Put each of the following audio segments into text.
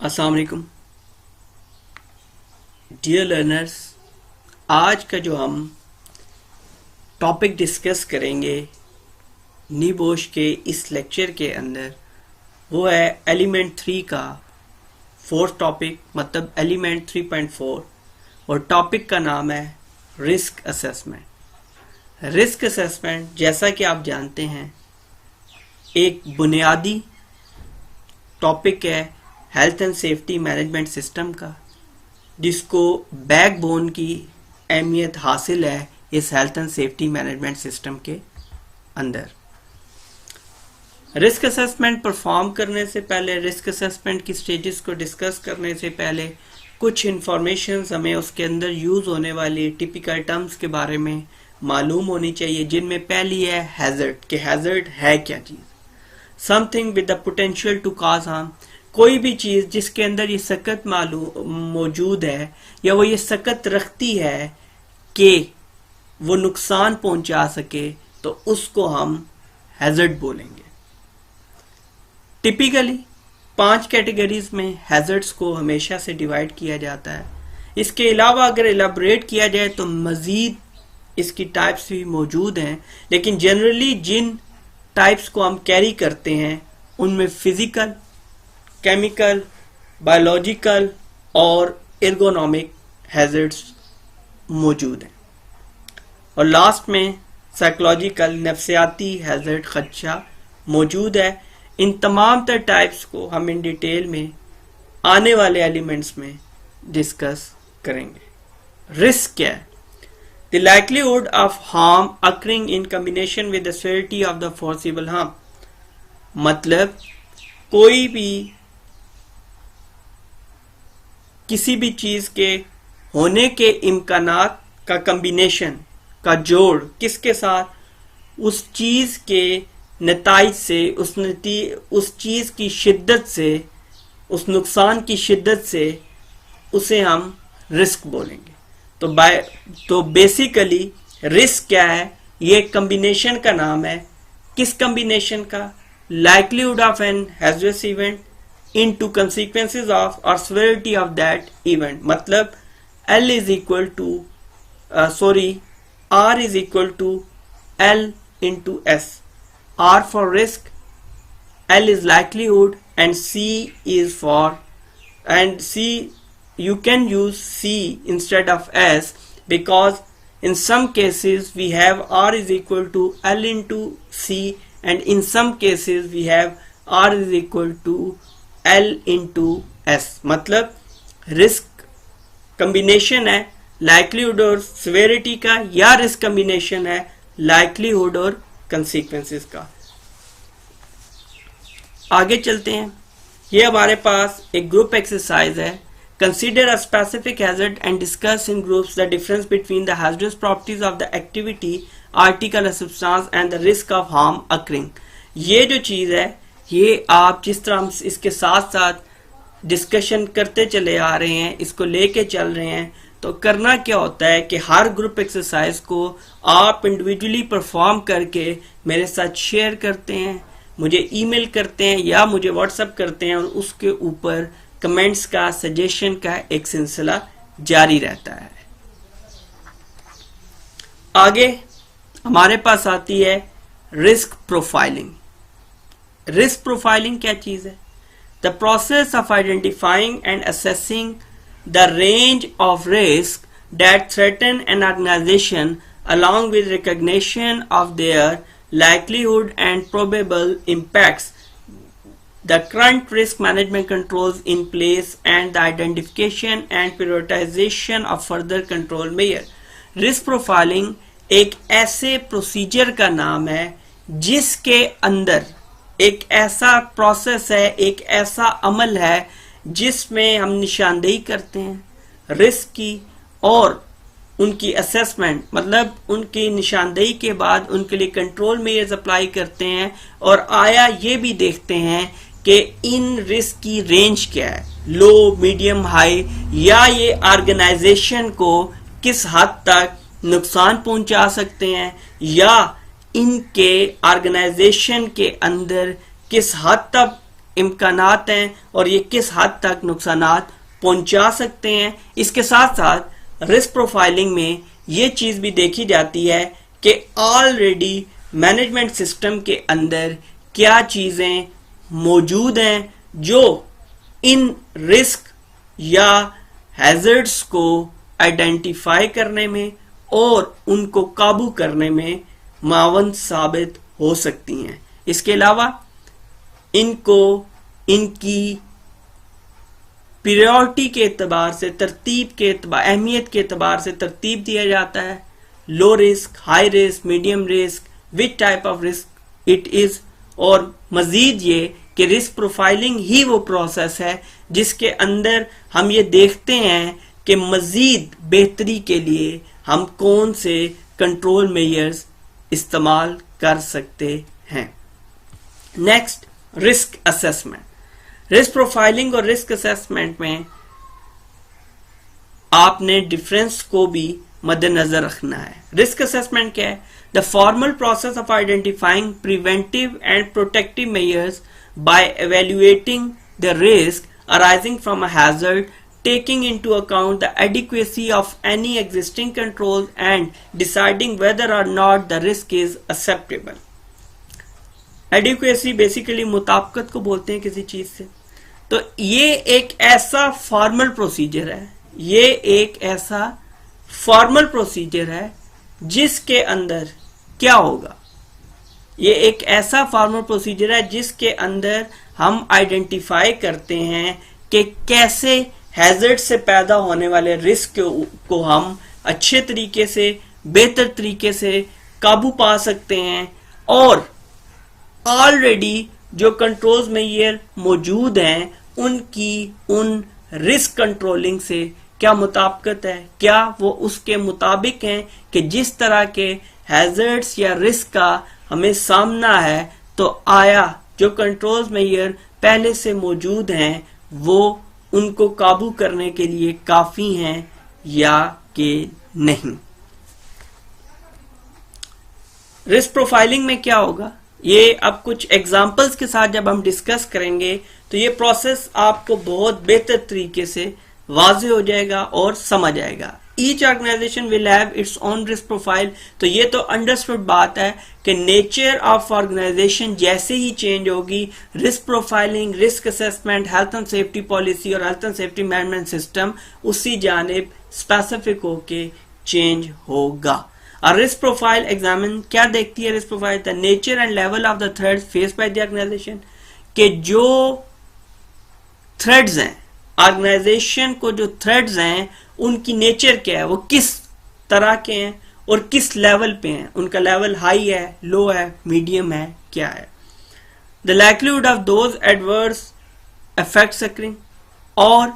अस्सलाम वालेकुम dear learners. आज का जो हम टॉपिक डिस्कस करेंगे नीबोश के इस लेक्चर के अंदर वो है एलिमेंट 3 का फोर्थ टॉपिक, मतलब एलिमेंट 3.4, और टॉपिक का नाम है रिस्क असेसमेंट। रिस्क असेसमेंट जैसा कि आप जानते हैं एक बुनियादी टॉपिक है health and safety management system का, जिसको बैकबोन की अहमियत हासिल है इस health and safety management system के अंदर। रिस्क असेसमेंट परफॉर्म करने से पहले, रिस्क असेसमेंट की स्टेजेस को डिस्कस करने से पहले कुछ इंफॉर्मेशन हमें उसके अंदर यूज होने वाली टिपिकल टर्म्स के बारे में मालूम होनी चाहिए, जिनमें पहली है हैजर्ड। कि हैजर्ड है क्या चीज? Something with the potential to cause harm. कोई भी चीज जिसके अंदर ये सकत मौजूद है या वो ये सकत रखती है कि वो नुकसान पहुंचा सके, तो उसको हम हैजर्ड बोलेंगे। टिपिकली 5 कैटेगरीज में हैजर्ड्स को हमेशा से डिवाइड किया जाता है। इसके अलावा अगर इलाबोरेट किया जाए तो मजीद इसकी टाइप्स भी मौजूद हैं, लेकिन जनरली जिन टाइप्स को हम कैरी करते हैं उनमें फिजिकल, केमिकल, बायोलॉजिकल और एर्गोनॉमिक हैजर्ड्स मौजूद हैं, और लास्ट में साइकोलॉजिकल नफ्सियाती हैजर्ड खदशा मौजूद है। इन तमाम तर टाइप्स को हम इन डिटेल में आने वाले एलिमेंट्स में डिस्कस करेंगे। रिस्क क्या है? The likelihood of harm occurring in combination with the severity of the foreseeable harm। मतलब कोई भी किसी भी चीज के होने के इम्कानात का कम्बिनेशन का जोड़ किसके साथ? उस चीज के नताइज से, उस चीज की शिद्दत से, उस नुकसान की शिद्दत से, उसे हम रिस्क बोलेंगे। तो बेसिकली रिस्क क्या है? ये कम्बिनेशन का नाम है। किस कम्बिनेशन का? Likelihood of an hazardous event into consequences of और सेवेरिटी ऑफ दैट इवेंट। मतलब L is equal to R is equal to L into S। R for risk, L is likelihood, and C is for, and C you can use C instead of S, because in some cases we have R is equal to L into C, and in some cases we have R is equal to L into S। मतलब risk combination है likelihood और severity का, या risk combination है likelihood और consequences का। आगे चलते हैं। ये हमारे पास एक ग्रुप एक्सरसाइज है। Consider a specific hazard and discuss in groups the difference between the hazardous properties of the activity, article, or substance and the risk of harm occurring। ये जो चीज है, ये आप जिस तरह हम इसके साथ साथ डिस्कशन करते चले आ रहे हैं, इसको लेके चल रहे हैं, तो करना क्या होता है कि हर ग्रुप एक्सरसाइज को आप इंडिविजुअली परफॉर्म करके मेरे साथ शेयर करते हैं, मुझे ईमेल करते हैं या मुझे व्हाट्सएप करते हैं, और उसके ऊपर कमेंट्स का, सजेशन का एक सिलसिला जारी रहता है। आगे हमारे पास आती है रिस्क प्रोफाइलिंग। रिस्क प्रोफाइलिंग क्या चीज है? The process of identifying and assessing the range of risk that threaten an organisation along with recognition of their likelihood and probable impacts, the current risk management controls in place, and the identification and prioritization of further control measure। Risk profiling एक ऐसे procedure का नाम है जिसके अंदर एक ऐसा process है, एक ऐसा अमल है जिसमें हम निशानदेही करते हैं रिस्क की और उनकी असेसमेंट, मतलब उनकी निशानदेही के बाद उनके लिए कंट्रोल मेजर्स अप्लाई करते हैं, और आया ये भी देखते हैं कि इन रिस्क की रेंज क्या है, लो, मीडियम, हाई, या ये ऑर्गेनाइजेशन को किस हद तक नुकसान पहुंचा सकते हैं, या इनके ऑर्गेनाइजेशन के अंदर किस हद तक इम्कानात हैं और ये किस हद तक नुकसानात पहुंचा सकते हैं। इसके साथ साथ रिस्क प्रोफाइलिंग में ये चीज भी देखी जाती है कि ऑलरेडी मैनेजमेंट सिस्टम के अंदर क्या चीजें मौजूद हैं जो इन रिस्क या हैजर्ड्स को आइडेंटिफाई करने में और उनको काबू करने में मावन साबित हो सकती हैं। इसके अलावा इनको इनकी प्रायोरिटी के एतबार से, तरतीब के एतबार, अहमियत के एतबार से तरतीब दिया जाता है। Low risk, high risk, medium risk, which type of risk it is. और मजीद ये कि रिस्क प्रोफाइलिंग ही वो प्रोसेस है जिसके अंदर हम ये देखते हैं कि मजीद बेहतरी के लिए हम कौन से कंट्रोल मेजर्स इस्तेमाल कर सकते हैं। Next, risk assessment. Risk profiling और रिस्क असेसमेंट में आपने डिफरेंस को भी मद्देनजर रखना है। रिस्क असेसमेंट क्या है? The formal process of identifying preventive and protective measures by evaluating the risk arising from a hazard, taking into account the adequacy of any existing controls and deciding whether or not the risk is acceptable. Adequacy basically मुताबिकत को बोलते हैं किसी चीज से। तो ये एक ऐसा फॉर्मल प्रोसीजर है, ये एक ऐसा फॉर्मल प्रोसीजर है जिसके अंदर क्या होगा? ये एक ऐसा फॉर्मल प्रोसीजर है जिसके अंदर हम आइडेंटिफाई करते हैं कि कैसे हैजर्ड से पैदा होने वाले रिस्क को हम अच्छे तरीके से, बेहतर तरीके से काबू पा सकते हैं और ऑलरेडी जो कंट्रोल्स मेजर मौजूद हैं उनकी उन रिस्क कंट्रोलिंग से क्या मुताबिकत है, क्या वो उसके मुताबिक हैं कि जिस तरह के हैजर्ड्स या रिस्क का हमें सामना है तो आया जो कंट्रोल्स मेजर पहले से मौजूद हैं वो उनको काबू करने के लिए काफी हैं या कि नहीं। रिस्क प्रोफाइलिंग में क्या होगा, ये अब कुछ एग्जांपल्स के साथ जब हम डिस्कस करेंगे तो ये प्रोसेस आपको बहुत बेहतर तरीके से वाज़ेह हो जाएगा और समझ आएगा। Each organisation will have its own risk profile. तो ये तो अंडरस्टूड बात है कि नेचर ऑफ ऑर्गेनाइजेशन जैसे ही चेंज होगी, risk profiling, risk assessment, health and safety policy और health and safety management system उसी जानिब स्पेसिफिक होके चेंज होगा। और रिस्क प्रोफाइल एग्जामिन क्या देखती है? Risk profile the nature and level of the threats face by the organisation, के जो थ्रेड्स हैं, ऑर्गेनाइजेशन को जो थ्रेड्स हैं उनकी नेचर क्या है, वो किस तरह के हैं और किस लेवल पे हैं, उनका लेवल हाई है, लो है, मीडियम है, क्या है। The likelihood of those adverse effects occurring, और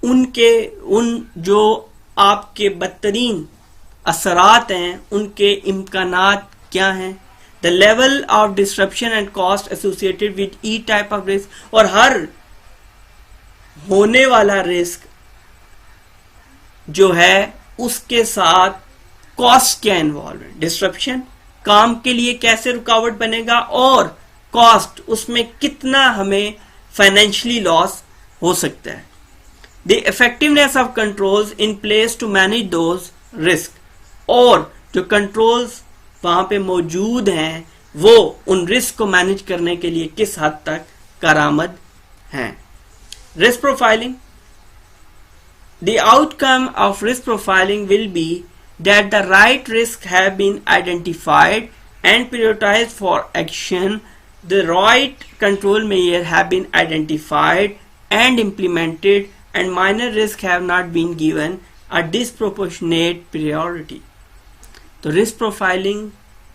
उन जो आपके बदतरीन असरात हैं उनके इम्कानात क्या हैं। The level of disruption and cost associated with each type of risk, और हर होने वाला रिस्क जो है उसके साथ कॉस्ट क्या इन्वॉल्व है। डिस्ट्रप्शन, काम के लिए कैसे रुकावट बनेगा, और कॉस्ट, उसमें कितना हमें फाइनेंशियली लॉस हो सकता है। The effectiveness of controls in place to manage those risk, और जो कंट्रोल्स वहां पे मौजूद हैं वो उन रिस्क को मैनेज करने के लिए किस हद तक कारआमद हैं। Risk profiling, the outcome of risk profiling will be that the right risks have been identified and prioritized for action, the right control measures have been identified and implemented, and minor risks have not been given a disproportionate priority. तो risk profiling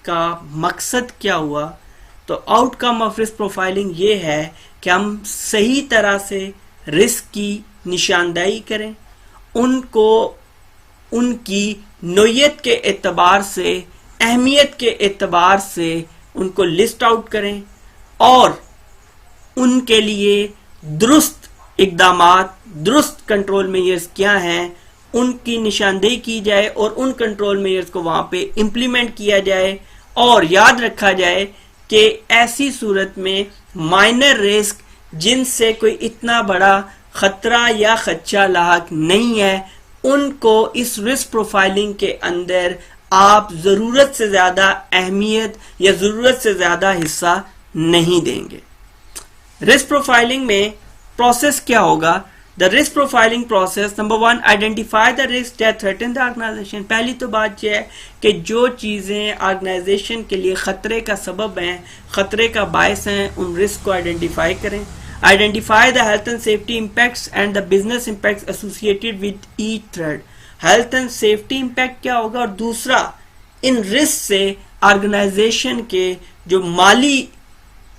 का मकसद क्या हुआ? तो outcome of risk profiling ये है कि हम सही तरह से रिस्क की निशानदेही करें, उनको उनकी नोयत के एतबार से, अहमियत के एतबार से उनको लिस्ट आउट करें और उनके लिए दुरुस्त इक़दामात, दुरुस्त कंट्रोल मेजर्स क्या हैं उनकी निशानदेही की जाए और उन कंट्रोल मेजर्स को वहां पे इम्प्लीमेंट किया जाए। और याद रखा जाए कि ऐसी सूरत में माइनर रिस्क जिनसे कोई इतना बड़ा खतरा या खदशा लाक नहीं है, उनको इस रिस्क प्रोफाइलिंग के अंदर आप जरूरत से ज्यादा अहमियत या जरूरत से ज्यादा हिस्सा नहीं देंगे। रिस्क प्रोफाइलिंग में प्रोसेस क्या होगा? The risk profiling process, number 1, identify the risk that threaten the organisation. पहली तो बात यह है कि जो चीजें ऑर्गेनाइजेशन के लिए खतरे का सबब हैं, खतरे का बायस हैं, उन रिस्क को आइडेंटिफाई करें। Identify the health and safety impacts and the business impacts associated with each thread. Health and safety impact क्या होगा, और दूसरा, इन रिस्क से ऑर्गेनाइजेशन के जो माली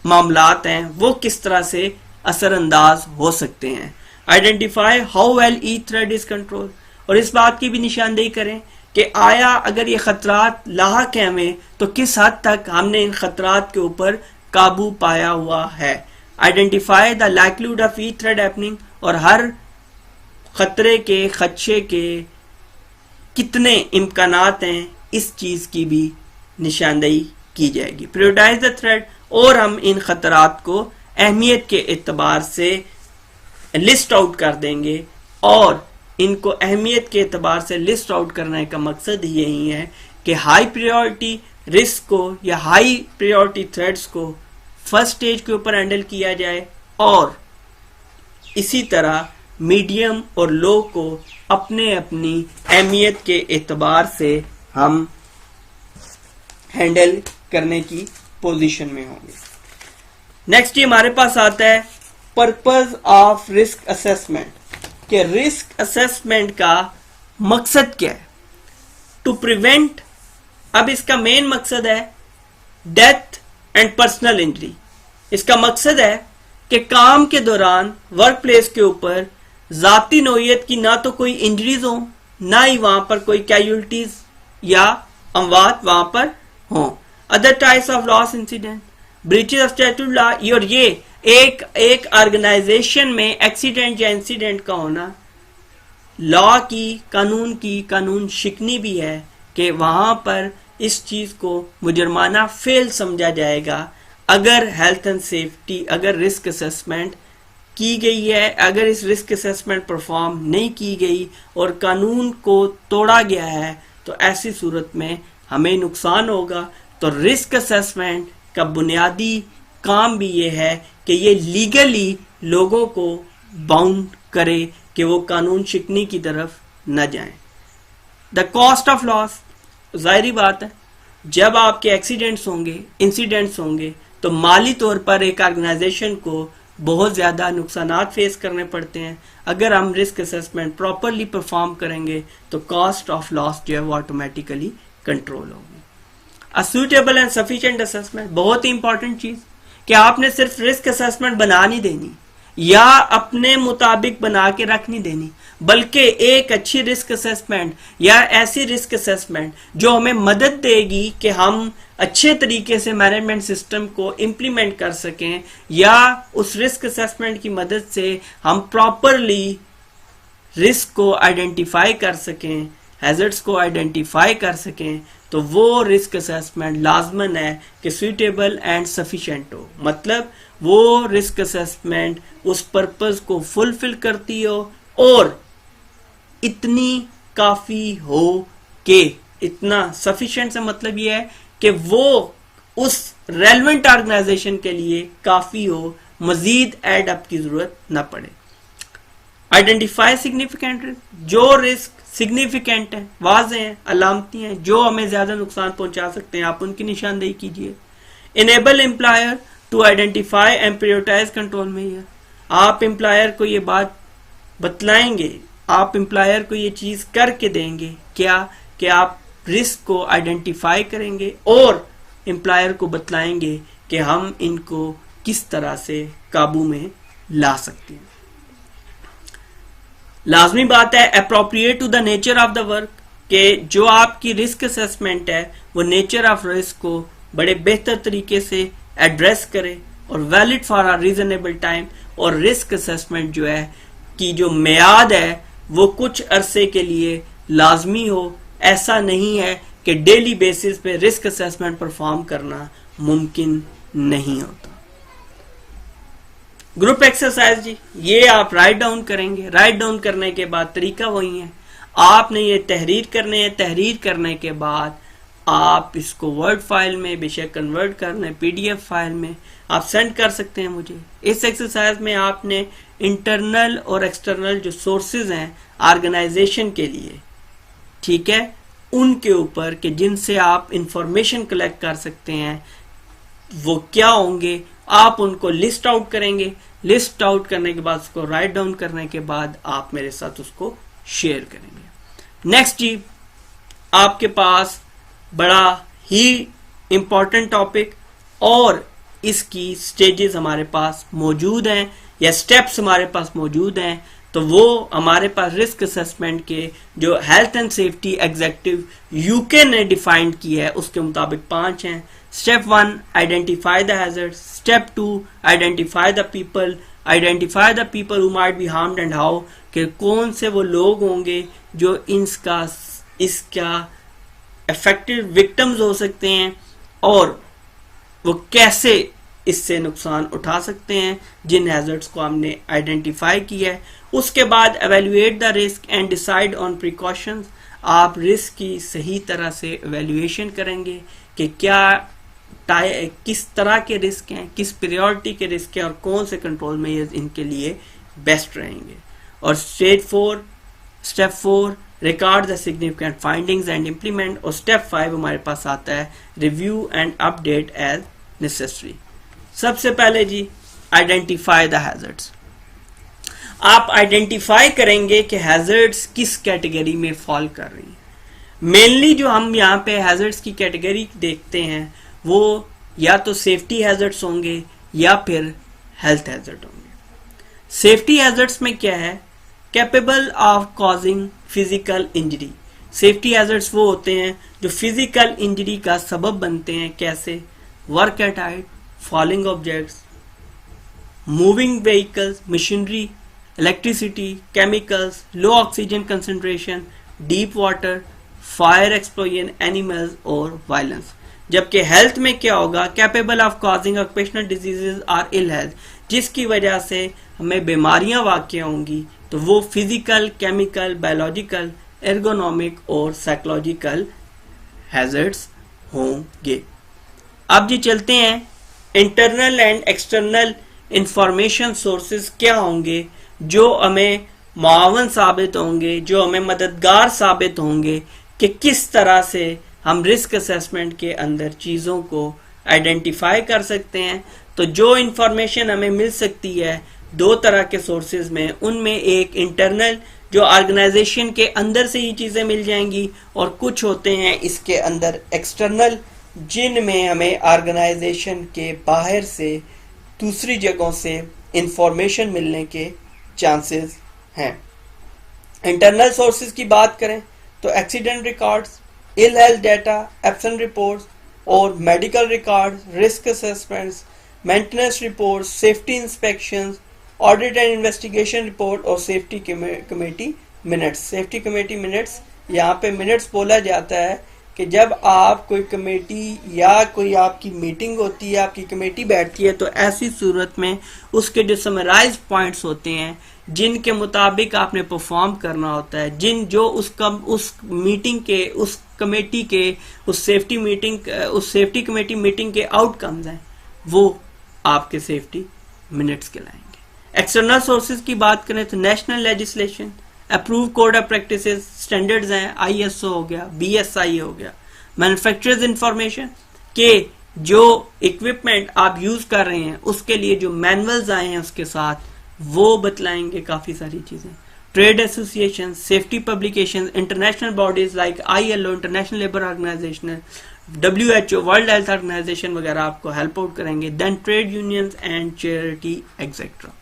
मामलात हैं वो किस तरह से असरअंदाज हो सकते हैं। Identify how well each thread is control, और इस बात की भी निशानदेही करें कि आया अगर ये खतरात लाहक हैं हमें, तो किस हद तक हमने इन खतरात के ऊपर काबू पाया हुआ है। Identify the likelihood of each thread happening, और हर खतरे के खदशे के कितने इम्कानात हैं, इस चीज की भी निशानदेही की जाएगी। प्रायोरिटाइज द थ्रेड, और हम इन खतरात को अहमियत के एतबार से लिस्ट आउट कर देंगे, और इनको अहमियत के एतबार से लिस्ट आउट करने का मकसद यही है कि हाई प्रायोरिटी रिस्क को या हाई प्रायोरिटी थ्रेड्स को फर्स्ट स्टेज के ऊपर हैंडल किया जाए, और इसी तरह मीडियम और लो को अपने अपनी अहमियत के एतबार से हम हैंडल करने की पोजीशन में होंगे। नेक्स्ट ये हमारे पास आता है पर्पस ऑफ रिस्क असेसमेंट, कि रिस्क असेसमेंट का मकसद क्या है। टू प्रिवेंट, अब इसका मेन मकसद है डेथ एंड पर्सनल इंजरी। इसका मकसद है कि काम के दौरान वर्क प्लेस के ऊपर जाती नौयत की ना तो कोई इंजरीज हो, ना ही वहां पर कोई कैजुअलिटीज या अमवात वहां पर हो। Other types of loss incident, breaches of statute law, और ये एक ऑर्गेनाइजेशन में एक्सीडेंट या इंसिडेंट का होना लॉ की, कानून शिकनी भी है कि वहां पर इस चीज को मुजरमाना फेल समझा जाएगा अगर हेल्थ एंड सेफ्टी, अगर रिस्क असेसमेंट की गई है, अगर इस रिस्क असेसमेंट परफॉर्म नहीं की गई और कानून को तोड़ा गया है, तो ऐसी सूरत में हमें नुकसान होगा। तो रिस्क असेसमेंट का बुनियादी काम भी ये है कि ये लीगली लोगों को बाउंड करे कि वो कानून शिकनी की तरफ न जाएं। द कॉस्ट ऑफ लॉस, जाहिर बात है जब आपके एक्सीडेंट्स होंगे, इंसिडेंट्स होंगे, तो माली तौर पर एक ऑर्गेनाइजेशन को बहुत ज्यादा नुकसानात फेस करने पड़ते हैं। अगर हम रिस्क असेसमेंट प्रॉपरली परफॉर्म करेंगे तो कॉस्ट ऑफ लॉस जो है वो ऑटोमेटिकली कंट्रोल होगी। A suitable and sufficient assessment, बहुत ही इंपॉर्टेंट चीज, कि आपने सिर्फ रिस्क असेसमेंट बना नहीं देनी या अपने मुताबिक बना के रख नहीं देनी, बल्कि एक अच्छी रिस्क असेसमेंट या ऐसी रिस्क असेसमेंट जो हमें मदद देगी कि हम अच्छे तरीके से मैनेजमेंट सिस्टम को इम्प्लीमेंट कर सकें, या उस रिस्क असेसमेंट की मदद से हम प्रॉपरली रिस्क को आइडेंटिफाई कर सकें, हैजर्ड्स को आइडेंटिफाई कर सकें, तो वो रिस्क असेसमेंट लाजमन है कि सूटेबल एंड सफिशिएंट हो। मतलब वो रिस्क असेसमेंट उस पर्पस को फुलफिल करती हो और इतनी काफी हो कि, इतना सफिशिएंट से मतलब ये है कि वो उस रेलेवेंट ऑर्गेनाइजेशन के लिए काफी हो, मजीद एड अप की जरूरत न पड़े। आइडेंटिफाई सिग्निफिकेंट रिस्क, जो रिस्क सिग्निफिकेंट है, वाज़ेह हैं, अलामती हैं, जो हमें ज्यादा नुकसान पहुंचा सकते हैं, आप उनकी निशानदेही कीजिए। Enable employer to identify and prioritise control measure, आप एम्प्लॉयर को ये बात बतलाएंगे, आप एम्प्लॉयर को ये चीज करके देंगे क्या, कि आप रिस्क को आइडेंटिफाई करेंगे और एम्प्लॉयर को बतलाएंगे कि हम इनको किस तरह से काबू में ला सकते हैं। लाजमी बात है appropriate to the nature of the work, कि जो आपकी रिस्क असेसमेंट है वो नेचर ऑफ रिस्क को बड़े बेहतर तरीके से एड्रेस करे और valid for a reasonable time, और रिस्क असेसमेंट जो है कि जो मियाद है वो कुछ अरसे के लिए लाजमी हो। ऐसा नहीं है कि डेली बेसिस पे रिस्क असेसमेंट परफॉर्म करना मुमकिन नहीं होता। ग्रुप एक्सरसाइज जी, ये आप राइट डाउन करेंगे। राइट डाउन करने के बाद तरीका वही है, आपने ये तहरीर करने हैं। तहरीर करने के बाद आप इसको वर्ड फाइल में बेशक कन्वर्ट कर लें, पीडीएफ फाइल में आप सेंड कर सकते हैं मुझे। इस एक्सरसाइज में आपने इंटरनल और एक्सटर्नल जो सोर्सेज हैं ऑर्गेनाइजेशन के लिए, ठीक है, उनके ऊपर कि जिनसे आप इंफॉर्मेशन कलेक्ट कर सकते हैं वो क्या होंगे, आप उनको लिस्ट आउट करेंगे। लिस्ट आउट करने के बाद उसको राइट डाउन करने के बाद आप मेरे साथ उसको शेयर करेंगे। नेक्स्ट जी, आपके पास बड़ा ही इंपॉर्टेंट टॉपिक और इसकी स्टेजेस हमारे पास मौजूद हैं या स्टेप्स हमारे पास मौजूद हैं। तो वो हमारे पास रिस्क असेसमेंट के जो health and safety executive UK ने डिफाइंड किया है उसके मुताबिक 5 हैं। Step 1, identify the hazard. Step 2, identify the people. Identify the people who might be harmed and how, कि कौन से वो लोग होंगे जो इसका इफेक्टिव विक्टिम्स हो सकते हैं और वो कैसे इससे नुकसान उठा सकते हैं जिन हैजर्ड्स को हमने आइडेंटिफाई किया है। उसके बाद evaluate the risk and decide on precautions. आप रिस्क की सही तरह से एवेल्युएशन करेंगे कि किस तरह के रिस्क हैं, किस प्रायोरिटी के रिस्क हैं और कौन से कंट्रोल मेजर्स इनके लिए बेस्ट रहेंगे। और step 4 record the significant findings and implement. और स्टेप 5 हमारे पास आता है review and update as necessary. सबसे पहले जी, आइडेंटिफाई द हैजर्ड्स। आप आइडेंटिफाई करेंगे कि हैजर्ड्स किस कैटेगरी में फॉल कर रही है। मेनली जो हम यहाँ पे हैजर्ड्स की कैटेगरी देखते हैं वो या तो सेफ्टी हैजर्ड्स होंगे या फिर हेल्थ हैजर्ड होंगे। सेफ्टी हैजर्ड्स में क्या है, capable of causing physical injury. Safety hazards वो होते हैं जो फिजिकल इंजरी का सबब बनते हैं। कैसे? Work at height, falling objects, moving vehicles, machinery, electricity, chemicals, low oxygen concentration, deep water, fire explosion, animals और वायलेंस। जबकि हेल्थ में क्या होगा, capable of causing occupational diseases और इल हेल्थ, जिसकी वजह से हमें बीमारियां वाक़या होंगी। तो वो फिजिकल, केमिकल, बायोलॉजिकल, एर्गोनॉमिक और साइकोलॉजिकल हैजर्ड्स होंगे। अब जी चलते हैं, internal and external information sources क्या होंगे जो हमें मुआवन साबित होंगे, जो हमें मददगार साबित होंगे कि किस तरह से हम रिस्क असेसमेंट के अंदर चीज़ों को आइडेंटिफाई कर सकते हैं। तो जो इंफॉर्मेशन हमें मिल सकती है 2 तरह के सोर्सेज में, उनमें एक इंटरनल जो ऑर्गेनाइजेशन के अंदर से ही चीज़ें मिल जाएंगी और कुछ होते हैं इसके अंदर एक्सटर्नल जिनमें हमें ऑर्गेनाइजेशन के बाहर से दूसरी जगहों से इंफॉर्मेशन मिलने के चांसेस हैं। इंटरनल सोर्सेज की बात करें तो accident records, ill health data, absent reports और medical records, risk assessments, maintenance reports, safety inspections, audit and investigation report और safety committee minutes. Safety committee minutes, यहाँ पे मिनट्स बोला जाता है कि जब आप कोई कमेटी या कोई आपकी मीटिंग होती है, आपकी कमेटी बैठती है, तो ऐसी सूरत में उसके जो समराइज पॉइंट्स होते हैं जिनके मुताबिक आपने परफॉर्म करना होता है, उस मीटिंग के, उस कमेटी के, उस सेफ्टी कमेटी मीटिंग के आउटकम्स हैं, वो आपके सेफ्टी मिनट्स कहलाएंगे। एक्सटर्नल सोर्सेज की बात करें तो national legislation, approve code of practices, standards हैं, ISO हो गया, BSI हो गया। मैन्युफैक्चरर्स इंफॉर्मेशन के जो इक्विपमेंट आप यूज कर रहे हैं उसके लिए जो मैनुअल्स आए हैं उसके साथ वो बतलाएंगे काफी सारी चीजें। Trade association, safety publication, international bodies like ILO, international labour organisation, WHO, world health organisation वगैरह आपको हेल्प आउट करेंगे। Then trade unions and charity etcetera.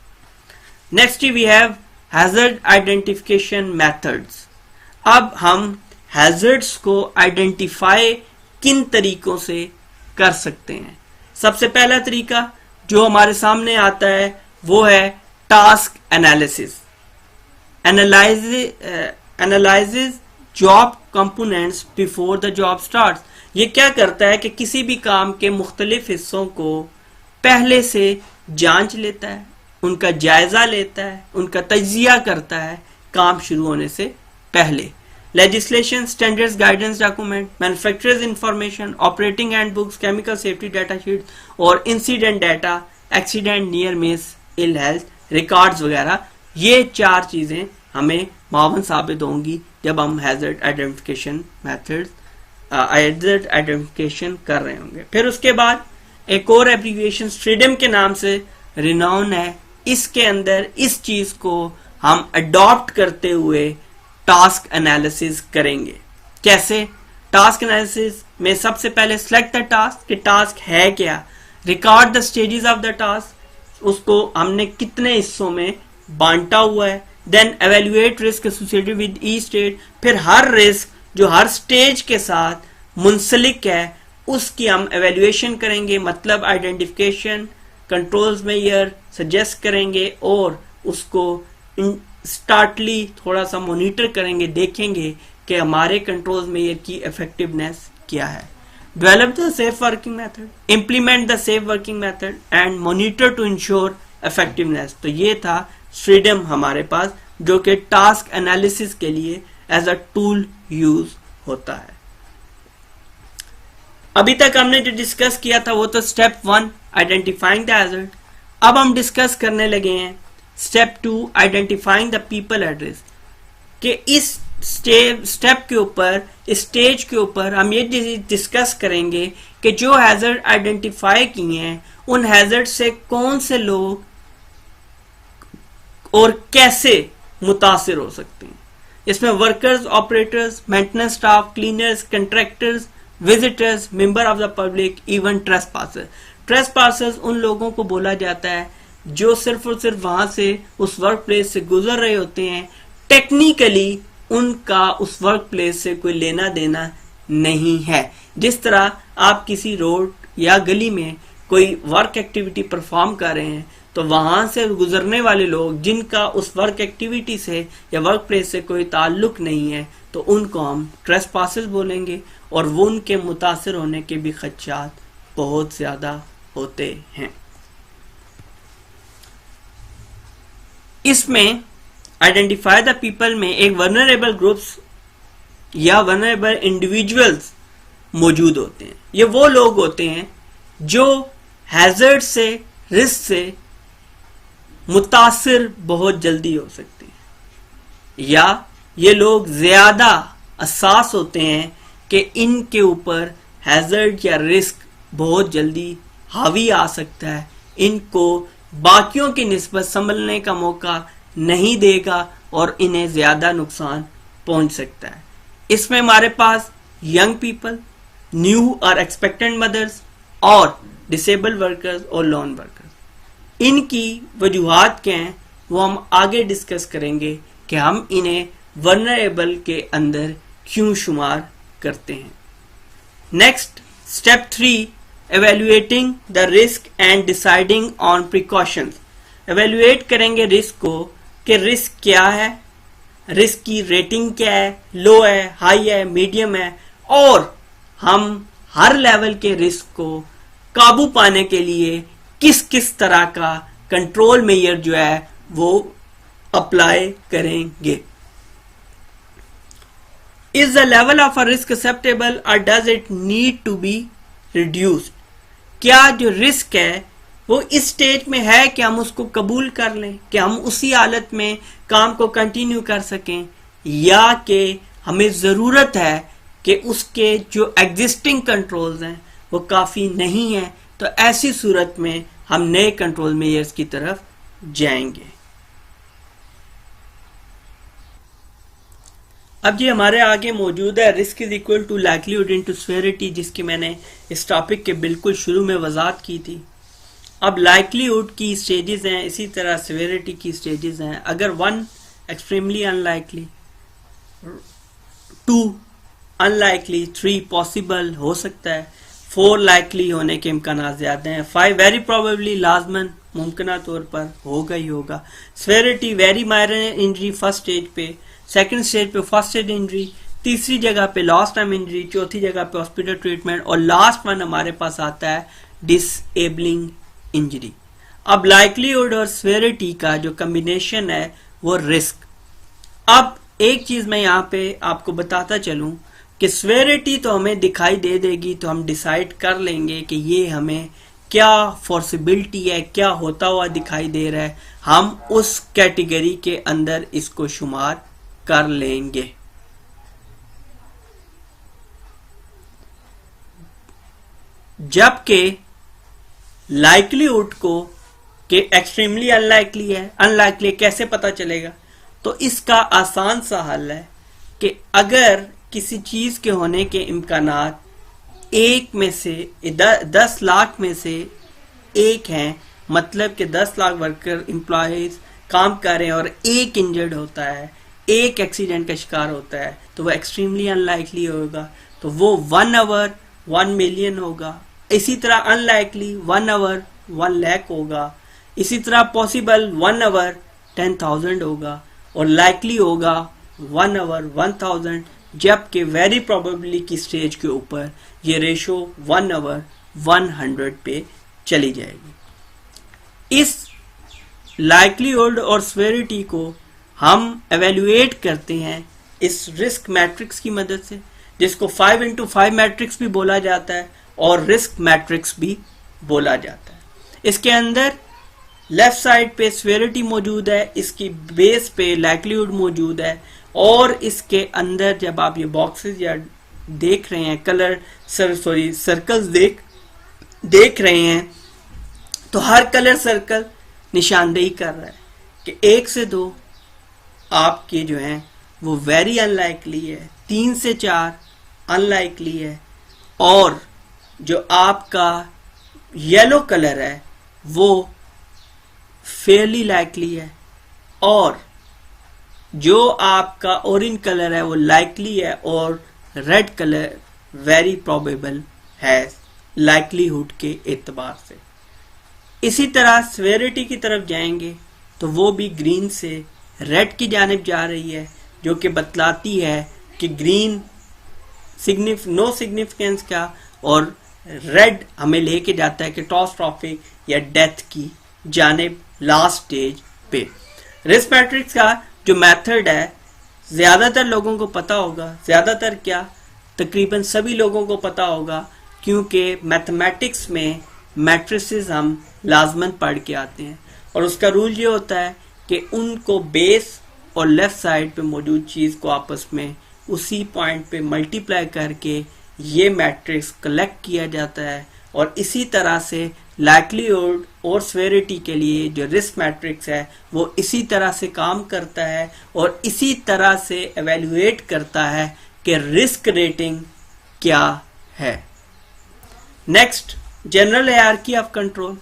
Next we have hazard identification methods. अब हम हैजर्ड्स को आइडेंटिफाई किन तरीकों से कर सकते हैं। सबसे पहला तरीका जो हमारे सामने आता है वो है task analysis. Analyses job components before the job starts. ये क्या करता है कि किसी भी काम के मुख्तलिफ हिस्सों को पहले से जांच लेता है, उनका जायजा लेता है, उनका तजिया करता है काम शुरू होने से पहले। Legislation, standards, guidance document, manufacturers information, operating handbooks, chemical safety data sheet और incident data, accident, near miss, ill health records वगैरह, ये 4 चीजें हमें मावन साबित होंगी जब हम hazard identification methods hazard identification कर रहे होंगे। फिर उसके बाद एक और एब्रीविएशन स्ट्रीडम के नाम से रिनाउन है। इसके अंदर इस चीज को हम अडॉप्ट करते हुए टास्क एनालिसिस करेंगे। कैसे? टास्क एनालिसिस में सबसे पहले सिलेक्ट द टास्क, कि टास्क है क्या, record the stages of the task, उसको हमने कितने हिस्सों में बांटा हुआ है, then evaluate risk associated with each stage, फिर हर रिस्क जो हर स्टेज के साथ मुंसलिक है उसकी हम एवेल्युएशन करेंगे, मतलब आइडेंटिफिकेशन, कंट्रोल्स मेजर सजेस्ट करेंगे और उसको स्टार्टली थोड़ा सा मॉनिटर करेंगे, देखेंगे कि हमारे कंट्रोल्स मेजर की इफेक्टिवनेस क्या है। Develop the safe working method, implement the safe working method and monitor to ensure effectiveness. तो ये था स्ट्रीडम हमारे पास, जो कि टास्क एनालिसिस के लिए एज अ टूल यूज होता है। अभी तक हमने जो डिस्कस किया था वो तो स्टेप 1 आइडेंटिफाइंग द हैजर्ड। अब हम डिस्कस करने लगे हैं step 2 identifying the people at risk, कि इस स्टेप के ऊपर, इस स्टेज के ऊपर हम ये डिस्कस करेंगे कि जो हैजर्ड आइडेंटिफाई किए हैं उन हैजर्ड से कौन से लोग और कैसे मुतासिर हो सकते हैं। इसमें workers, operators, maintenance staff, cleaners, contractors, visitors, member of the public, even trespassers. Trespassers उन लोगों को बोला जाता है जो सिर्फ और सिर्फ वहां से, उस वर्क प्लेस से गुजर रहे होते हैं, टेक्निकली उनका उस वर्क प्लेस से कोई लेना देना नहीं है। जिस तरह आप किसी रोड या गली में कोई वर्क एक्टिविटी परफॉर्म कर रहे हैं तो वहां से गुजरने वाले लोग जिनका उस वर्क एक्टिविटी से या वर्क प्लेस से कोई ताल्लुक नहीं है तो उनको हम ट्रेसपासर्स बोलेंगे, और वो उनके मुतासिर होने के भी खदशात बहुत ज्यादा होते हैं। इसमें आइडेंटिफाई द पीपल में एक वल्नरेबल ग्रुप्स या वल्नरेबल इंडिविजुअल्स मौजूद होते हैं। ये वो लोग होते हैं जो हैजर्ड से, रिस्क से मुतासिर बहुत जल्दी हो सकते हैं, या ये लोग ज्यादा हसास होते हैं कि इनके ऊपर हैजर्ड या रिस्क बहुत जल्दी हावी आ सकता है, इनको बाकियों की निस्बत संभलने का मौका नहीं देगा और इन्हें ज्यादा नुकसान पहुंच सकता है। इसमें हमारे पास यंग पीपल, न्यू और एक्सपेक्टेंट मदर्स और डिसेबल्ड वर्कर्स और लोन वर्कर्स, इनकी वजूहात क्या हैं वो हम आगे डिस्कस करेंगे कि हम इन्हें वल्नरेबल के अंदर क्यों शुमार करते हैं। Next step 3 evaluating the risk and deciding on precautions. Evaluate करेंगे रिस्क को कि रिस्क क्या है, रिस्क की रेटिंग क्या है, लो है, हाई है, मीडियम है, और हम हर लेवल के रिस्क को काबू पाने के लिए किस किस तरह का कंट्रोल मेजर जो है वो अप्लाई करेंगे। Is the level of a risk acceptable और does it need to be reduced. क्या जो रिस्क है वो इस स्टेज में है कि हम उसको कबूल कर लें, कि हम उसी हालत में काम को कंटिन्यू कर सकें, या कि हमें जरूरत है कि उसके जो एग्जिस्टिंग कंट्रोल्स हैं वो काफी नहीं है, तो ऐसी सूरत में हम नए कंट्रोल मेजर्स की तरफ जाएंगे। अब ये हमारे आगे मौजूद है risk is equal to likelihood into severity, जिसकी मैंने इस टॉपिक के बिल्कुल शुरू में वजाहत की थी। अब लाइक्लीहुड की स्टेजेस हैं, इसी तरह सेवेरिटी की स्टेजेस हैं। अगर 1 एक्सट्रीमली अनलाइकली, 2 अनलाइकली, 3 पॉसिबल हो सकता है, 4 लाइकली होने के इम्कान ज्यादा हैं, 5 वेरी प्रोबेबली लाजमन मुमकिन तौर पर होगा ही होगा। Severity very minor injury first stage पे, सेकंड स्टेज पे फर्स्ट स्टेज इंजरी, तीसरी जगह पे लॉस्ट टाइम इंजरी, चौथी जगह पे हॉस्पिटल ट्रीटमेंट, और लास्ट वन हमारे पास आता है डिसेबलिंग इंजरी। अब लाइक्लीहुड और स्वेरिटी का जो कॉम्बिनेशन है वो रिस्क। अब एक चीज मैं यहाँ पे आपको बताता चलूं कि स्वेरिटी तो हमें दिखाई दे देगी, तो हम डिसाइड कर लेंगे कि ये हमें क्या पॉसिबिलिटी है, क्या होता हुआ दिखाई दे रहा है, हम उस कैटेगरी के अंदर इसको शुमार कर लेंगे। जबकि लाइक्लीहुड को कि एक्सट्रीमली अनलाइकली है, अनलाइकली कैसे पता चलेगा? तो इसका आसान सा हल है कि अगर किसी चीज के होने के इम्कानात 1 में से 10 लाख में से 1 हैं, मतलब कि 10 लाख वर्कर एम्प्लॉयज काम कर रहे हैं और 1 इंजर्ड होता है, 1 एक्सीडेंट का शिकार होता है, तो वो एक्सट्रीमली अनलाइकली होगा। तो वो 1 आवर 1 मिलियन होगा। इसी तरह अनलाइकली 1 आवर 1 लाख होगा। इसी तरह पॉसिबल 1 आवर 10,000 होगा और लाइकली होगा 1 आवर 1,000, जबकि वेरी प्रोबेबली की स्टेज के ऊपर ये रेशो 1 आवर 100 पे चली जाएगी। इस लाइक्लीहुड और स्वेरिटी को हम एवेल्युएट करते हैं इस रिस्क मैट्रिक्स की मदद से, जिसको 5x5 मैट्रिक्स भी बोला जाता है और रिस्क मैट्रिक्स भी बोला जाता है। इसके अंदर लेफ्ट साइड पे स्वेरिटी मौजूद है, इसकी बेस पे लाइक्लीहुड मौजूद है, और इसके अंदर जब आप ये बॉक्सेस या देख रहे हैं, कलर सर्कल्स देख रहे हैं, तो हर कलर सर्कल निशानदेही कर रहा है कि 1 से 2 आपके जो हैं वो वेरी अनलाइकली है, 3 से 4 अनलाइकली है, और जो आपका येलो कलर है वो फेयरली लाइकली है, और जो आपका ऑरेंज कलर है वो लाइकली है, और रेड कलर वेरी प्रोबेबल है लाइक्लीहुड के एतबार से। इसी तरह स्वेरिटी की तरफ जाएंगे तो वो भी ग्रीन से रेड की जानिब जा रही है, जो कि बतलाती है कि ग्रीन नो सिग्निफिकेंस का, और रेड हमें लेके जाता है कैटास्ट्रोफिक या डेथ की जानिब लास्ट स्टेज पे। रिस्क मैट्रिक्स का जो मेथड है ज्यादातर लोगों को पता होगा, ज्यादातर क्या तकरीबन सभी लोगों को पता होगा, क्योंकि मैथमेटिक्स में मैट्रिसेस हम लाजमन पढ़ के आते हैं, और उसका रूल ये होता है कि उनको बेस और लेफ्ट साइड पे मौजूद चीज को आपस में उसी पॉइंट पे मल्टीप्लाई करके ये मैट्रिक्स कलेक्ट किया जाता है, और इसी तरह से लाइक्लीहुड और स्वेरिटी के लिए जो रिस्क मैट्रिक्स है वो इसी तरह से काम करता है, और इसी तरह से एवेल्युएट करता है कि रिस्क रेटिंग क्या है। Next, general hierarchy of control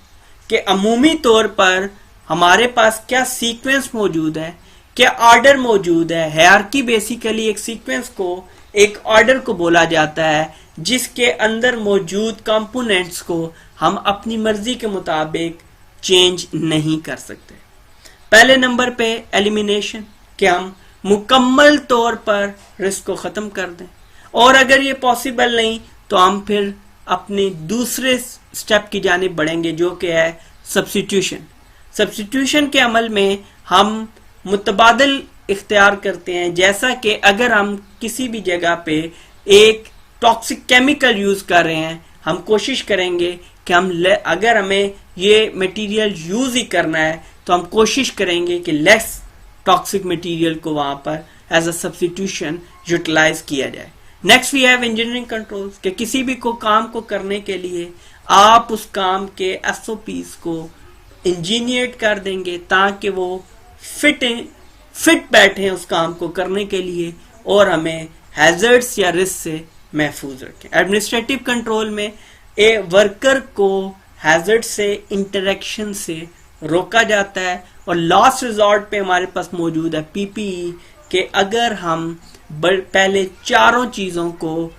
के अमूमी तौर पर हमारे पास क्या सीक्वेंस मौजूद है, क्या ऑर्डर मौजूद है। हायरार्की बेसिकली एक सीक्वेंस को, एक ऑर्डर को बोला जाता है जिसके अंदर मौजूद कंपोनेंट्स को हम अपनी मर्जी के मुताबिक चेंज नहीं कर सकते। पहले नंबर पे एलिमिनेशन, कि हम मुकम्मल तौर पर रिस्क को खत्म कर दें, और अगर ये पॉसिबल नहीं तो हम फिर अपने दूसरे स्टेप की जानिब बढ़ेंगे, जो कि है सब्स्टिट्यूशन। सब्स्टिट्यूशन के अमल में हम मुतबादिल इख्तियार करते हैं, जैसा कि अगर हम किसी भी जगह पे एक टॉक्सिक केमिकल यूज कर रहे हैं, हम कोशिश करेंगे कि अगर हमें ये मटेरियल यूज ही करना है तो हम कोशिश करेंगे कि लेस टॉक्सिक मटेरियल को वहां पर एज अ सब्स्टिट्यूशन यूटिलाइज किया जाए। Next we have engineering controls, कि किसी भी काम को करने के लिए आप उस काम के एसओपीज को इंजीनियर कर देंगे ताकि वो फिट बैठे उस काम को करने के लिए और हमें हैजर्ड्स या रिस्क से महफूज रखें। एडमिनिस्ट्रेटिव कंट्रोल में वर्कर को हैजर्ड से, इंटरेक्शन से रोका जाता है, और लास्ट रिजॉर्ट पे हमारे पास मौजूद है पीपीई, कि अगर हम पहले चारों चीजों को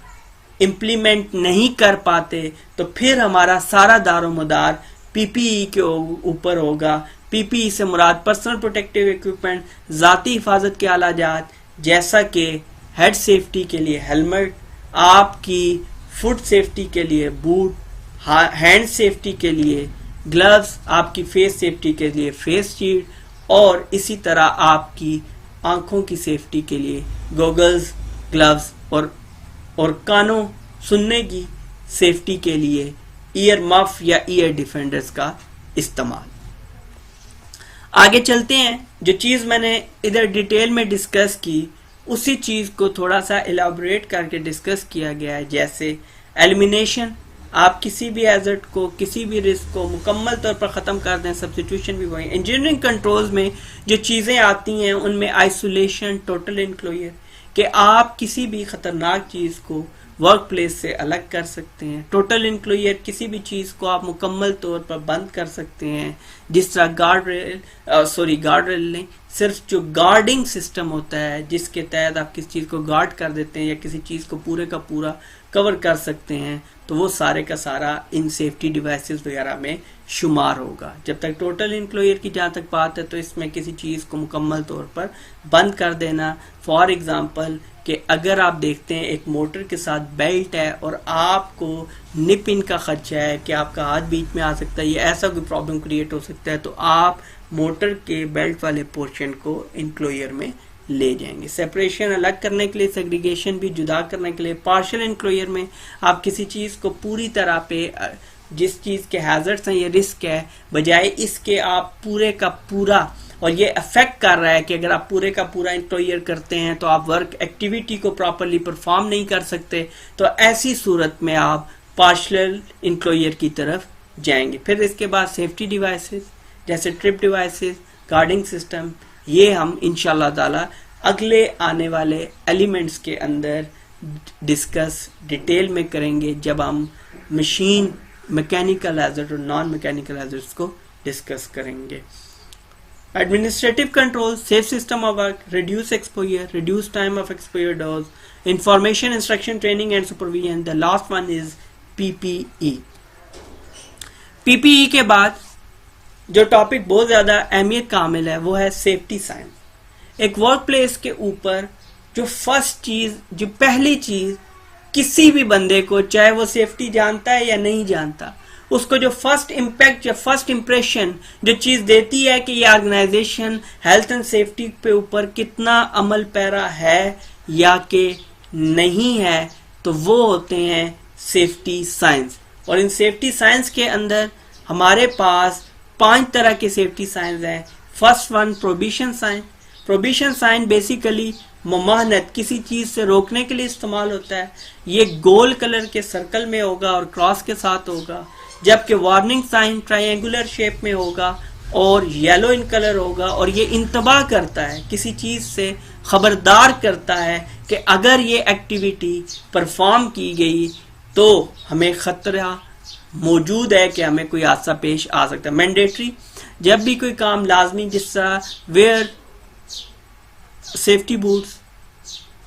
इम्प्लीमेंट नहीं कर पाते तो फिर हमारा सारा दारोमदार पीपीई के ऊपर होगा। पीपीई से मुराद पर्सनल प्रोटेक्टिव इक्विपमेंट, जाती हिफाजत के आलाजात, जैसा कि हेड सेफ्टी के लिए हेलमेट, आपकी फुट सेफ्टी के लिए बूट, हैंड सेफ्टी के लिए ग्लव्स आपकी फेस सेफ्टी के लिए फेस शील्ड, और इसी तरह आपकी आंखों की सेफ्टी के लिए गॉगल्स, ग्लव्स और कानों सुनने की सेफ्टी के लिए ईयर मफ या ईयर डिफेंडर्स का इस्तेमाल। आगे चलते हैं। जो चीज मैंने इधर डिटेल में डिस्कस की उसी चीज को थोड़ा सा इलाबोरेट करके डिस्कस किया गया है। जैसे एलिमिनेशन, आप किसी भी हैजर्ड को, किसी भी रिस्क को मुकम्मल तौर पर खत्म कर दें। सब्स्टिट्यूशन भी वही। इंजीनियरिंग कंट्रोल्स में जो चीजें आती हैं उनमें आइसोलेशन, टोटल इनक्लोजर, कि आप किसी भी खतरनाक चीज को वर्क प्लेस से अलग कर सकते हैं। टोटल इनक्लोजर, किसी भी चीज को आप मुकम्मल तौर पर बंद कर सकते हैं, जिस तरह गार्ड रेल नहीं, सिर्फ जो गार्डिंग सिस्टम होता है जिसके तहत आप किसी चीज को गार्ड कर देते हैं या किसी चीज को पूरे का पूरा कवर कर सकते हैं, तो वो सारे का सारा इन सेफ्टी डिवाइसेस वगैरह में शुमार होगा। जब तक टोटल इनक्लोजर की जहाँ तक बात है तो इसमें किसी चीज को मुकम्मल तौर पर बंद कर देना। फॉर एग्जांपल कि अगर आप देखते हैं एक मोटर के साथ बेल्ट है और आपको निप इन का खदशा है कि आपका हाथ बीच में आ सकता है, ये ऐसा कोई प्रॉब्लम क्रिएट हो सकता है, तो आप मोटर के बेल्ट वाले पोर्शन को इनक्लोजर में ले जाएंगे। सेपरेशन अलग करने के लिए, सेग्रीगेशन भी जुदा करने के लिए। पार्शियल इनक्लोजर में आप किसी चीज को पूरी तरह पे, जिस चीज के हैजर्ड्स हैं, ये रिस्क है, बजाय इसके आप पूरे का पूरा, और ये अफेक्ट कर रहा है कि अगर आप पूरे का पूरा इनक्लोजर करते हैं तो आप वर्क एक्टिविटी को प्रॉपरली परफॉर्म नहीं कर सकते, तो ऐसी सूरत में आप पार्शियल इनक्लोजर की तरफ जाएंगे। फिर इसके बाद सेफ्टी डिवाइसेस जैसे ट्रिप डिवाइसेस, गार्डिंग सिस्टम, ये हम इंशाल्लाह ताला अगले आने वाले एलिमेंट्स के अंदर डिस्कस डिटेल में करेंगे जब हम मशीन मैकेनिकल हैजर्ड और नॉन मैकेनिकल हैजर्ड्स को डिस्कस करेंगे। Administrative control, safe system of work, reduce exposure, reduce time of exposure dose, information, instruction, training and supervision. The last one is PPE. PPE के बाद जो topic बहुत ज्यादा अहमियत का हामिल है वो है सेफ्टी साइंस। एक वर्क प्लेस के ऊपर जो फर्स्ट चीज, जो पहली चीज किसी भी बंदे को, चाहे वो सेफ्टी जानता है या नहीं जानता, उसको जो फर्स्ट इम्पैक्ट या फर्स्ट इंप्रेशन जो चीज देती है कि ये ऑर्गेनाइजेशन हेल्थ एंड सेफ्टी पे ऊपर कितना अमल पैरा है या कि नहीं है, तो वो होते हैं सेफ्टी साइंस। और इन सेफ्टी साइंस के अंदर हमारे पास 5 तरह के सेफ्टी साइंस हैं। First one prohibition sign. Prohibition sign basically ममानत, किसी चीज से रोकने के लिए इस्तेमाल होता है। ये गोल कलर के सर्कल में होगा और क्रॉस के साथ होगा, जबकि वार्निंग साइन ट्रायंगुलर शेप में होगा और येलो इन कलर होगा, और ये इंतबाह करता है, किसी चीज से खबरदार करता है कि अगर ये एक्टिविटी परफॉर्म की गई तो हमें खतरा मौजूद है कि हमें कोई हादसा पेश आ सकता है। मैंडेटरी, जब भी कोई काम लाजमी, जिस तरह wear safety boots,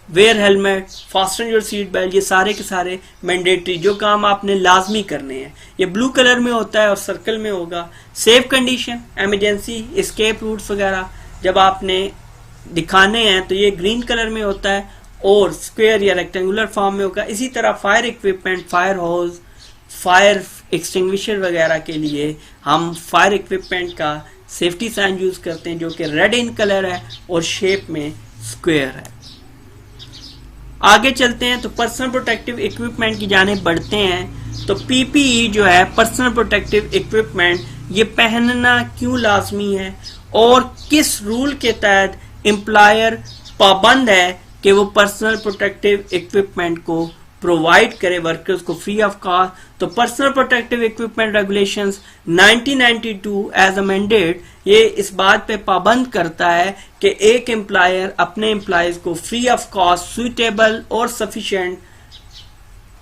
wear helmet, fasten your seat belt, ये सारे के सारे मैंडेटरी जो काम आपने लाजमी करने हैं, ये ब्लू कलर में होता है और सर्कल में होगा। Safe condition, emergency, escape routes वगैरह जब आपने दिखाने हैं तो ये ग्रीन कलर में होता है और स्क्वायर या रेक्टेंगुलर फॉर्म में होगा। इसी तरह fire equipment, fire hose, fire extinguisher वगैरह के लिए हम फायर इक्विपमेंट का सेफ्टी साइन यूज करते हैं जो कि रेड इन कलर है और शेप में स्क्वायर है। आगे चलते हैं तो पर्सनल प्रोटेक्टिव इक्विपमेंट की जानिब बढ़ते हैं। तो पीपीई जो है पर्सनल प्रोटेक्टिव इक्विपमेंट, ये पहनना क्यों लाजमी है और किस रूल के तहत एम्प्लॉयर पाबंद है कि वो पर्सनल प्रोटेक्टिव इक्विपमेंट को प्रोवाइड करे वर्कर्स को फ्री ऑफ कॉस्ट। तो personal protective equipment regulations 1992 as amended, ये इस बात पे पाबंद करता है कि एक एम्प्लॉयर अपने एम्प्लॉयज को फ्री ऑफ कॉस्ट सुइटेबल और सफिशिएंट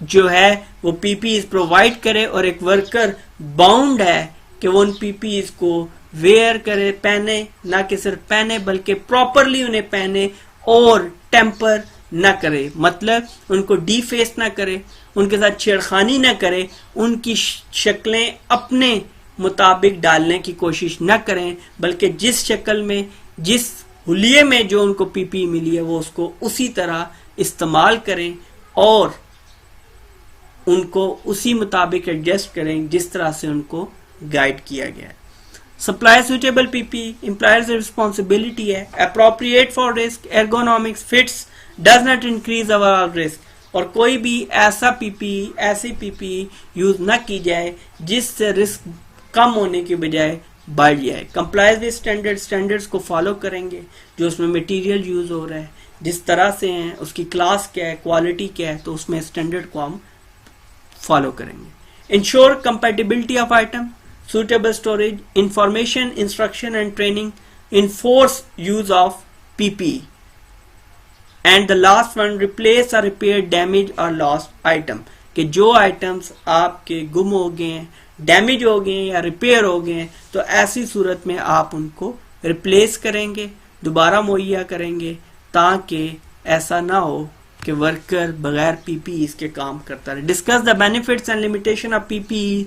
जो है वो पीपीईज प्रोवाइड करे, और एक वर्कर बाउंड है कि वो उन पीपीईज को वेयर करे, पहने, ना कि सिर्फ पहने बल्कि प्रॉपरली उन्हें पहने और टेम्पर न करे, मतलब उनको डीफेस ना करे, उनके साथ छेड़खानी ना करे, उनकी शक्लें अपने मुताबिक डालने की कोशिश न करें, बल्कि जिस शक्ल में, जिस हुलिये में जो उनको पीपी मिली है वो उसको उसी तरह इस्तेमाल करें और उनको उसी मुताबिक एडजस्ट करें जिस तरह से उनको गाइड किया गया है। Supply suitable PPE employers responsibility है, appropriate for risk, ergonomics, fits, does not increase overall risk. और कोई भी ऐसा पीपीई ऐसी पीपीई यूज न की जाए जिससे रिस्क कम होने की बजाय बढ़ जाए। कंप्लाइज विद स्टैंडर्ड्स को फॉलो करेंगे, जो उसमें मटेरियल यूज हो रहा है जिस तरह से है, उसकी क्लास क्या है, क्वालिटी क्या है, तो उसमें स्टैंडर्ड को हम फॉलो करेंगे। Ensure compatibility of item, suitable storage, information, instruction and training, enforce use of PPE. And the last one, replace or repair damaged or lost item. कि जो items आपके गुम हो गए हैं, डैमेज हो गए हैं या रिपेयर हो गए हैं, तो ऐसी सूरत में आप उनको रिप्लेस करेंगे, दोबारा मुहैया करेंगे, ताकि ऐसा ना हो कि वर्कर बगैर पीपीई इसके काम करता रहे। Discuss the benefits and limitation of PPE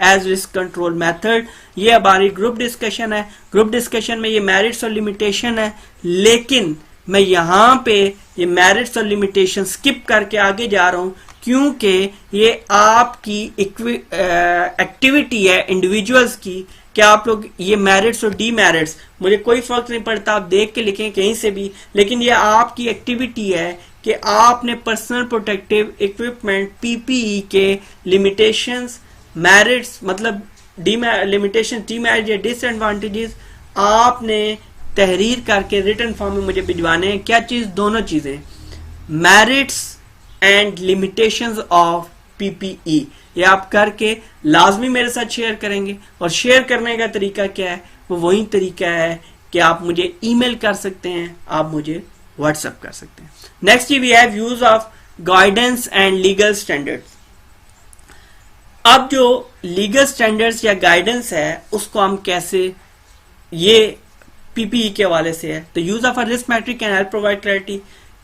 as risk control method. ये हमारी ग्रुप डिस्कशन है। ग्रुप डिस्कशन में ये मेरिट्स और लिमिटेशन है, लेकिन मैं यहाँ पे ये मेरिट्स और लिमिटेशन स्किप करके आगे जा रहा हूँ, क्योंकि ये आपकी एक्टिविटी है इंडिविजुअल्स की कि आप लोग ये मेरिट्स और डीमेरिट्स, मुझे कोई फर्क नहीं पड़ता, आप देख के लिखें कहीं से भी, लेकिन ये आपकी एक्टिविटी है कि आपने पर्सनल प्रोटेक्टिव इक्विपमेंट पीपीई के लिमिटेशंस, मेरिट्स मतलब लिमिटेशन, डीमेरिट या डिसएडवांटेजेस आपने तहरीर करके रिटन फॉर्म में मुझे भिजवाने हैं। क्या चीज? दोनों चीजें, merits and limitations of PPE. ये आप करके लाजमी मेरे साथ शेयर करेंगे, और शेयर करने का तरीका क्या है? वो वही तरीका है कि आप मुझे ईमेल कर सकते हैं, आप मुझे व्हाट्सएप कर सकते हैं। Next we have use of guidance and legal standards. अब जो लीगल स्टैंडर्ड्स या गाइडेंस है उसको हम कैसे, ये पीपीई के हवाले से है। तो use of a risk matrix can help provide clarity,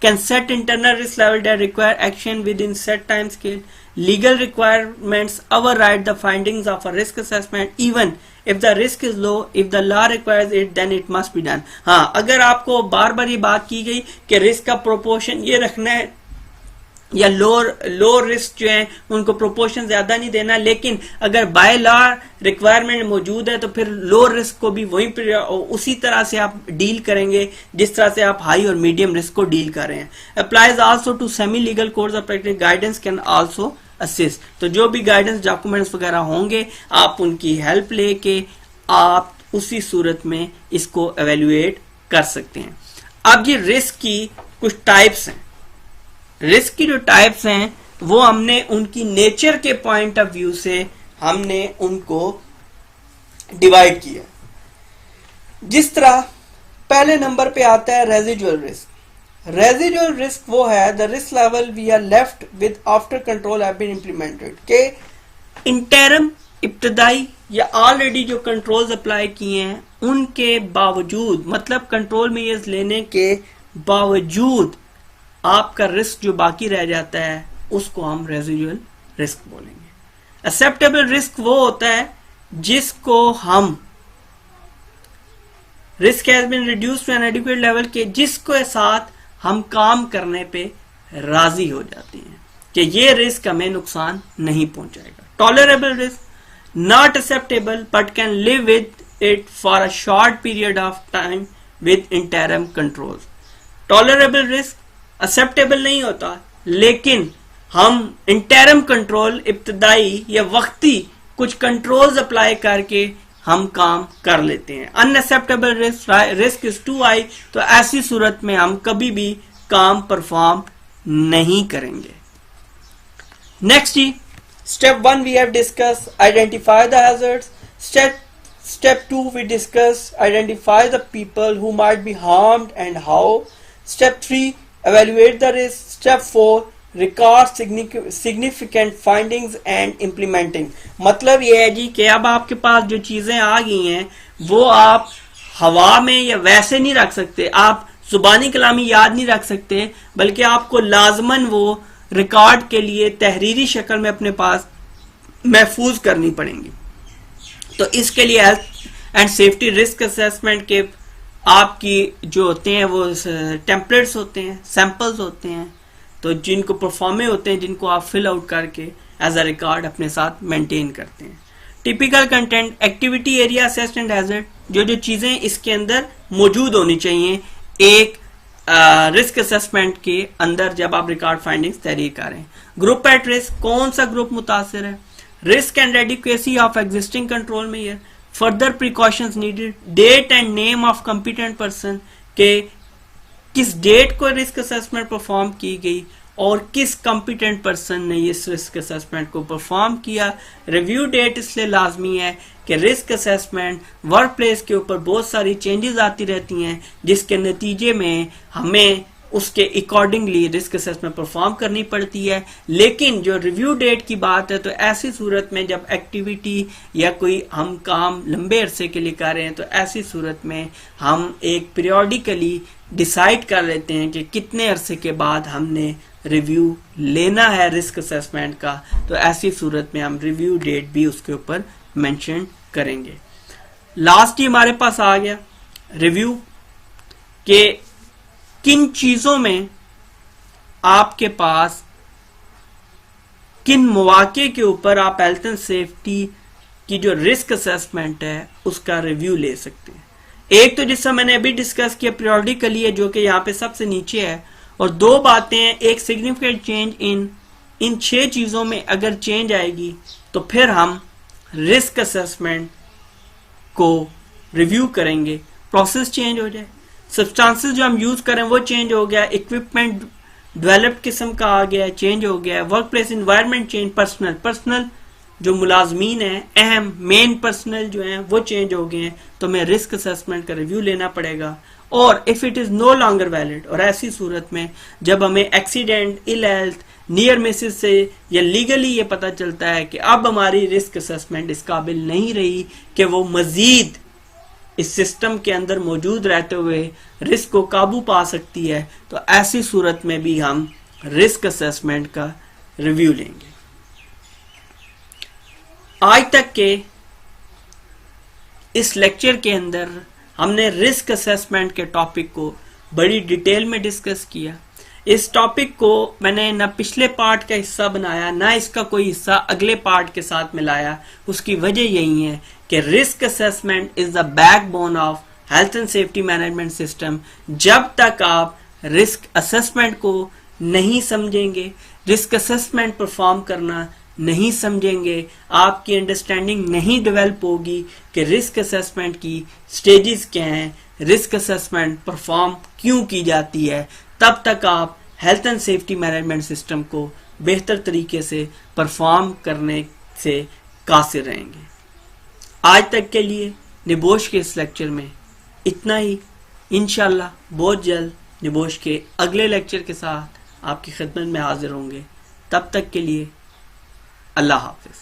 can set internal risk level that require action within set time scale, legal requirements override the findings of a risk assessment even if the risk is low, if the law requires it then it must be done. हाँ, अगर आपको बार बार ये बात की गई कि risk का proportion ये रखना है या लो रिस्क जो है उनको प्रोपोर्शन ज्यादा नहीं देना, लेकिन अगर बाय लॉ रिक्वायरमेंट मौजूद है तो फिर लो रिस्क को भी वहीं पर उसी तरह से आप डील करेंगे जिस तरह से आप हाई और मीडियम रिस्क को डील कर रहे हैं। Applies also to semi legal course of practice, guidance can also assist. तो जो भी गाइडेंस डॉक्यूमेंट्स वगैरह होंगे आप उनकी हेल्प लेके आप उसी सूरत में इसको एवेल्युएट कर सकते हैं। अब ये रिस्क की कुछ टाइप्स हैं। रिस्क की जो टाइप्स हैं वो हमने उनकी नेचर के पॉइंट ऑफ व्यू से हमने उनको डिवाइड किया। जिस तरह पहले नंबर पे आता है रेजिडुअल रिस्क। रेजिडुअल रिस्क वो है the risk level we are left with after control have been implemented, के इंटरम इब्तदाई या ऑलरेडी जो कंट्रोल्स अप्लाई किए हैं उनके बावजूद, मतलब कंट्रोल में लेने के बावजूद आपका रिस्क जो बाकी रह जाता है उसको हम रेजिडुअल रिस्क बोलेंगे। एक्सेप्टेबल रिस्क वो होता है जिसको हम risk has been reduced to an adequate level के जिसके साथ हम काम करने पे राजी हो जाते हैं कि ये रिस्क हमें नुकसान नहीं पहुंचाएगा। Tolerable risk not acceptable but can live with it for a short period of time with interim control. Tolerable risk acceptable नहीं होता, लेकिन हम इंटरम कंट्रोल इब्तदाई या वक्ती कुछ कंट्रोल्स अप्लाई करके हम काम कर लेते हैं। Unacceptable risk is too high, तो ऐसी सूरत में हम कभी भी काम परफॉर्म नहीं करेंगे। नेक्स्ट जी, step 1 we have discuss identify the hazards. Step 2 we discuss identify the people who might be harmed and how. Step 3 evaluate the risk. Step 4 record significant findings and implementing। मतलब ये है जी कि अब आपके पास जो चीजें आ गई हैं वो आप हवा में या वैसे नहीं रख सकते, आप जुबानी कलामी याद नहीं रख सकते, बल्कि आपको लाजमन वो रिकॉर्ड के लिए तहरीरी शक्ल में अपने पास महफूज करनी पड़ेंगी। तो इसके लिए health and safety risk assessment के आपकी जो होते हैं वो टेम्पलेट्स होते हैं, सैंपल्स होते हैं, तो जिनको परफॉर्मे होते हैं, जिनको आप फिल आउट करके एज अ रिकॉर्ड अपने साथ मेंटेन करते हैं। Typical content, activity area assessed and hazard, जो चीजें इसके अंदर मौजूद होनी चाहिए एक रिस्क असेसमेंट के अंदर जब आप रिकॉर्ड फाइंडिंग्स तैयार कर रहे हैं। ग्रुप एट रिस्क, कौन सा ग्रुप मुतासिर है, risk and adequacy of existing control measure, further precautions needed, date and name of competent person के किस डेट को रिस्क असेसमेंट परफॉर्म की गई और किस कॉम्पिटेंट पर्सन ने इस रिस्क असेसमेंट को परफॉर्म किया। रिव्यू डेट इसलिए लाजमी है कि रिस्क असेसमेंट वर्क प्लेस के ऊपर बहुत सारी चेंजेस आती रहती हैं जिसके नतीजे में हमें उसके अकॉर्डिंगली रिस्क असेसमेंट परफॉर्म करनी पड़ती है। लेकिन जो रिव्यू डेट की बात है तो ऐसी सूरत में जब एक्टिविटी या कोई हम काम लंबे अरसे के लिए कर रहे हैं तो ऐसी सूरत में हम एक पीरियोडिकली डिसाइड कर लेते हैं कि कितने अरसे के बाद हमने रिव्यू लेना है रिस्क असेसमेंट का, तो ऐसी सूरत में हम रिव्यू डेट भी उसके ऊपर मेंशन करेंगे। लास्ट ही हमारे पास आ गया रिव्यू के किन चीजों में आपके पास किन मौके के ऊपर आप हेल्थ एंड सेफ्टी की जो रिस्क असेसमेंट है उसका रिव्यू ले सकते हैं। एक तो जिससे मैंने अभी डिस्कस किया पीरियोडिकली है जो कि यहाँ पे सबसे नीचे है, और दो बातें हैं, एक सिग्निफिकेंट चेंज इन 6 चीजों में अगर चेंज आएगी तो फिर हम रिस्क असेसमेंट को रिव्यू करेंगे। प्रोसेस चेंज हो जाए, सब्सटेंसेस जो हम यूज करें वो चेंज हो गया, इक्विपमेंट डेवलप्ड किस्म का आ गया, चेंज हो गया, work place environment change, personal जो मुलाजमीन है, अहम मेन पर्सनल जो है वो चेंज हो गए हैं, तो हमें रिस्क असेसमेंट का रिव्यू लेना पड़ेगा। और if it is no longer valid, और ऐसी सूरत में जब हमें accident, ill health, near misses से या लीगली ये पता चलता है कि अब हमारी रिस्क असेसमेंट इस काबिल नहीं रही कि वो मजीद इस सिस्टम के अंदर मौजूद रहते हुए रिस्क को काबू पा सकती है, तो ऐसी सूरत में भी हम रिस्क असेसमेंट का रिव्यू लेंगे। आज तक के इस लेक्चर के अंदर हमने रिस्क असेसमेंट के टॉपिक को बड़ी डिटेल में डिस्कस किया। इस टॉपिक को मैंने न पिछले पार्ट का हिस्सा बनाया ना इसका कोई हिस्सा अगले पार्ट के साथ मिलाया। उसकी वजह यही है कि risk assessment is the backbone of health and safety management system. जब तक आप रिस्क असेसमेंट को नहीं समझेंगे, रिस्क असेसमेंट परफॉर्म करना नहीं समझेंगे, आपकी अंडरस्टैंडिंग नहीं डेवलप होगी कि रिस्क असेसमेंट की स्टेजेस क्या हैं, रिस्क असेसमेंट परफॉर्म क्यों की जाती है, तब तक आप health and safety management system को बेहतर तरीके से परफॉर्म करने से कासिर रहेंगे। आज तक के लिए निबोश के इस लेक्चर में इतना ही। इंशाल्लाह बहुत जल्द निबोश के अगले लेक्चर के साथ आपकी खिदमत में हाजिर होंगे। तब तक के लिए अल्लाह हाफिज।